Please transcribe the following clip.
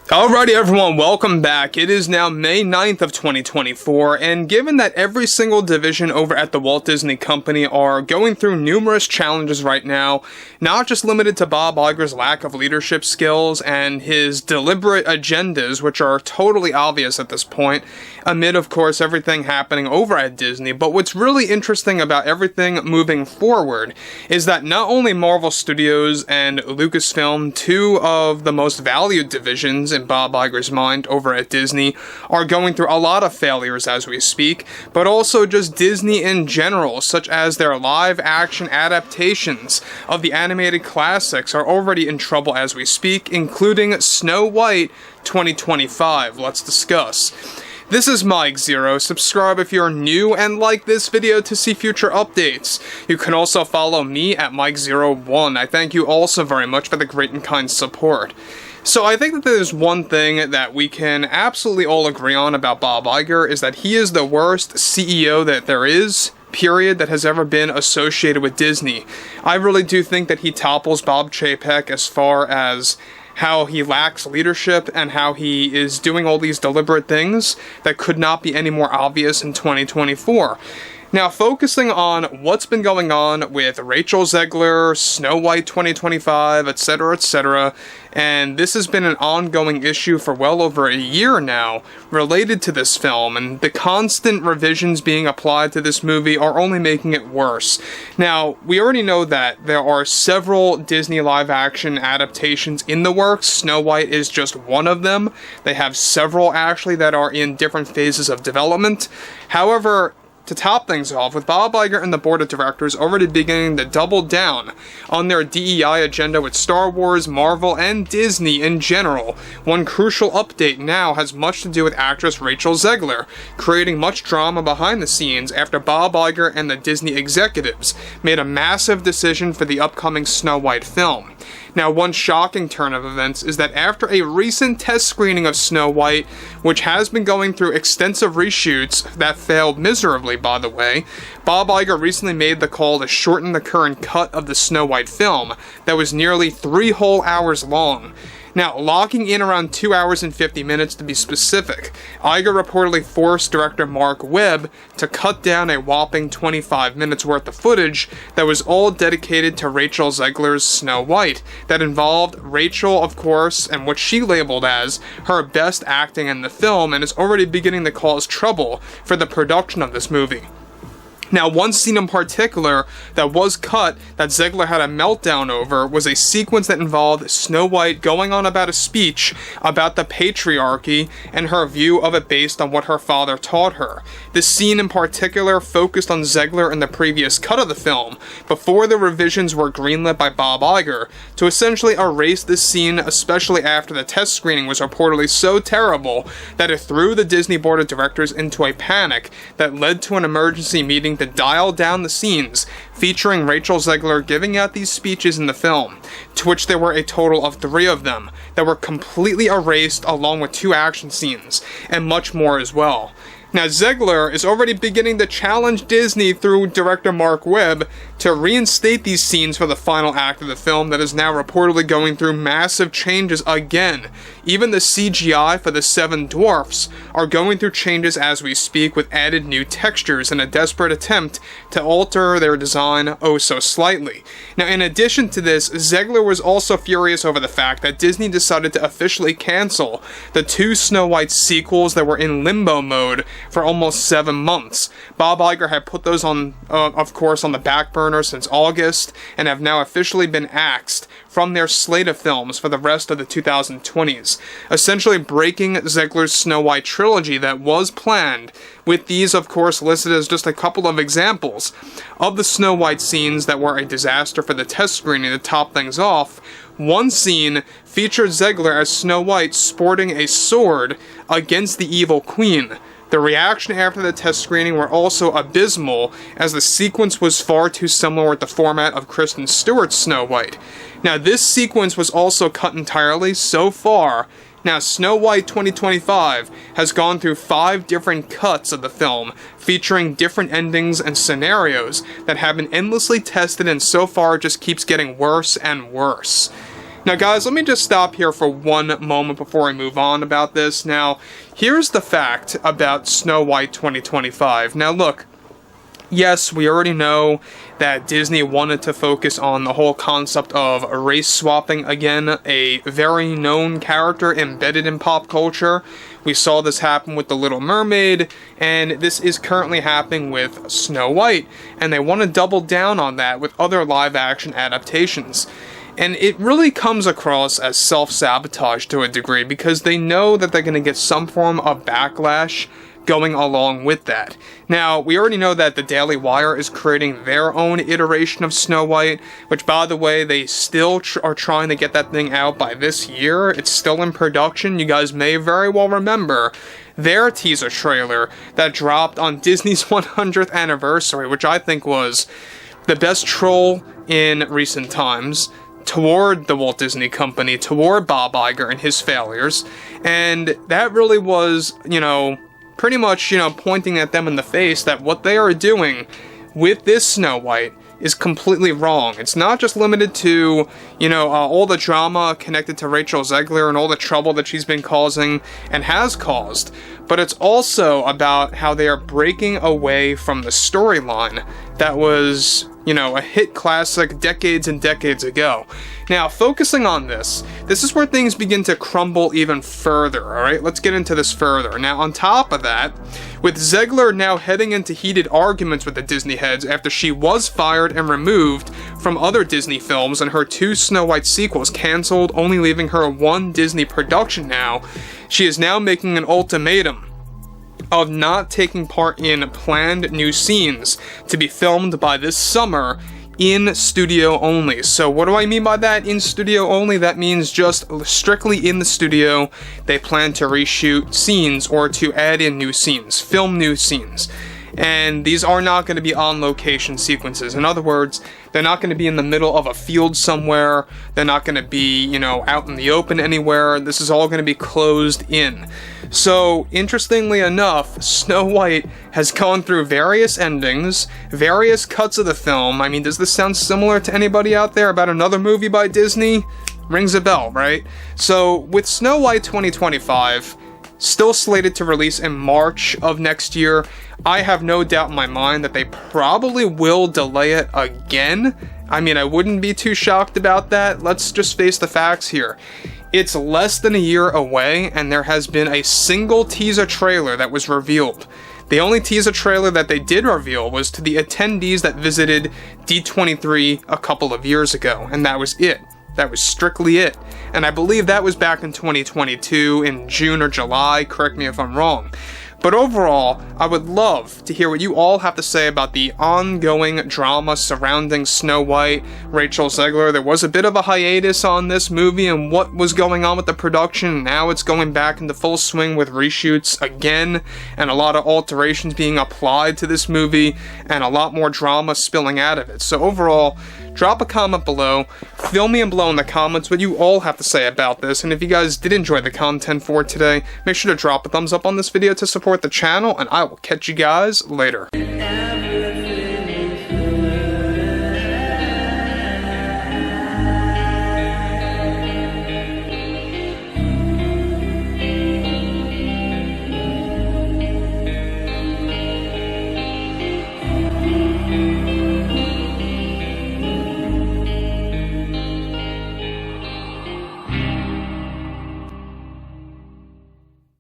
Alrighty everyone, welcome back. It is now May 9th of 2024, and given that every single division over at the Walt Disney Company are going through numerous challenges right now, not just limited to Bob Iger's lack of leadership skills and his deliberate agendas, which are totally obvious at this point, amid of course everything happening over at Disney, but what's really interesting about everything moving forward is that not only Marvel Studios and Lucasfilm, two of the most valued divisions in Bob Iger's mind over at Disney, are going through a lot of failures as we speak, but also just Disney in general, such as their live-action adaptations of the animated classics are already in trouble as we speak, including Snow White 2025. Let's discuss. This is Mike Zero. Subscribe if you're new and like this video to see future updates. You can also follow me at Mike01. I thank you also very much for the great and kind support. So I think that there's one thing that we can absolutely all agree on about Bob Iger is that he is the worst CEO that there is, period, that has ever been associated with Disney. I really do think that he topples Bob Chapek as far as how he lacks leadership and how he is doing all these deliberate things that could not be any more obvious in 2024. Now, focusing on what's been going on with Rachel Zegler, Snow White 2025, etc., and this has been an ongoing issue for well over a year now related to this film, and the constant revisions being applied to this movie are only making it worse. Now, we already know that there are several Disney live-action adaptations in the works. Snow White is just one of them. They have several, actually, that are in different phases of development. However, to top things off, with Bob Iger and the board of directors already beginning to double down on their DEI agenda with Star Wars, Marvel, and Disney in general, one crucial update now has much to do with actress Rachel Zegler, creating much drama behind the scenes after Bob Iger and the Disney executives made a massive decision for the upcoming Snow White film. Now, one shocking turn of events is that after a recent test screening of Snow White, which has been going through extensive reshoots that failed miserably, by the way, Bob Iger recently made the call to shorten the current cut of the Snow White film that was nearly 3 whole hours long. Now, locking in around 2 hours and 50 minutes to be specific, Iger reportedly forced director Mark Webb to cut down a whopping 25 minutes worth of footage that was all dedicated to Rachel Zegler's Snow White, that involved Rachel, of course, and what she labeled as her best acting in the film, and is already beginning to cause trouble for the production of this movie. Now, one scene in particular that was cut that Zegler had a meltdown over was a sequence that involved Snow White going on about a speech about the patriarchy and her view of it based on what her father taught her. This scene in particular focused on Zegler in the previous cut of the film, before the revisions were greenlit by Bob Iger, to essentially erase this scene, especially after the test screening was reportedly so terrible that it threw the Disney board of directors into a panic that led to an emergency meeting to dial down the scenes featuring Rachel Zegler giving out these speeches in the film, to which there were a total of 3 of them that were completely erased, along with 2 action scenes, and much more as well. Now, Zegler is already beginning to challenge Disney through director Mark Webb to reinstate these scenes for the final act of the film that is now reportedly going through massive changes again. Even the CGI for the 7 dwarfs are going through changes as we speak, with added new textures in a desperate attempt to alter their design oh so slightly. Now, in addition to this, Zegler was also furious over the fact that Disney decided to officially cancel the 2 Snow White sequels that were in limbo mode for almost 7 months. Bob Iger had put those on, of course, on the back burner since August, and have now officially been axed from their slate of films for the rest of the 2020s, essentially breaking Zegler's Snow White trilogy that was planned, with these, of course, listed as just a couple of examples of the Snow White scenes that were a disaster for the test screening. To top things off, one scene featured Zegler as Snow White sporting a sword against the evil queen. The reaction after the test screening were also abysmal, as the sequence was far too similar with the format of Kristen Stewart's Snow White. Now, this sequence was also cut entirely so far. Now, Snow White 2025 has gone through 5 different cuts of the film, featuring different endings and scenarios that have been endlessly tested, and so far it just keeps getting worse and worse. Now guys, let me just stop here for one moment before I move on about this. Now, here's the fact about Snow White 2025. Now look, yes, we already know that Disney wanted to focus on the whole concept of race swapping again, a very known character embedded in pop culture. We saw this happen with The Little Mermaid, and this is currently happening with Snow White, and they want to double down on that with other live-action adaptations. And it really comes across as self-sabotage to a degree, because they know that they're going to get some form of backlash going along with that. Now, we already know that the Daily Wire is creating their own iteration of Snow White, which, by the way, they still are trying to get that thing out by this year. It's still in production. You guys may very well remember their teaser trailer that dropped on Disney's 100th anniversary, which I think was the best troll in recent times toward the Walt Disney Company, toward Bob Iger and his failures. And that really was, pretty much, pointing at them in the face that what they are doing with this Snow White is completely wrong. It's not just limited to, all the drama connected to Rachel Zegler and all the trouble that she's been causing and has caused, but it's also about how they are breaking away from the storyline that was, a hit classic decades and decades ago. Now, focusing on this is where things begin to crumble even further, alright? Let's get into this further. Now, on top of that, with Zegler now heading into heated arguments with the Disney heads after she was fired and removed from other Disney films and her 2 Snow White sequels canceled, only leaving her 1 Disney production now, she is now making an ultimatum of not taking part in planned new scenes to be filmed by this summer in studio only. So what do I mean by that, in studio only? That means just strictly in the studio. They plan to reshoot scenes or to add in new scenes, film new scenes. And these are not going to be on location sequences. In other words, they're not going to be in the middle of a field somewhere. They're not going to be, out in the open anywhere. This is all going to be closed in. So, interestingly enough, Snow White has gone through various endings, various cuts of the film. I mean, does this sound similar to anybody out there about another movie by Disney? Rings a bell, right? So, with Snow White 2025, still slated to release in March of next year, I have no doubt in my mind that they probably will delay it again. I mean, I wouldn't be too shocked about that. Let's just face the facts here. It's less than a year away, and there has been a single teaser trailer that was revealed. The only teaser trailer that they did reveal was to the attendees that visited D23 a couple of years ago, and that was it. That was strictly it. And I believe that was back in 2022, in June or July, correct me if I'm wrong. But overall, I would love to hear what you all have to say about the ongoing drama surrounding Snow White, Rachel Zegler. There was a bit of a hiatus on this movie and what was going on with the production. Now it's going back into full swing with reshoots again, and a lot of alterations being applied to this movie, and a lot more drama spilling out of it. So overall, drop a comment below, fill me in below in the comments what you all have to say about this, and if you guys did enjoy the content for today, make sure to drop a thumbs up on this video to support the channel, and I will catch you guys later.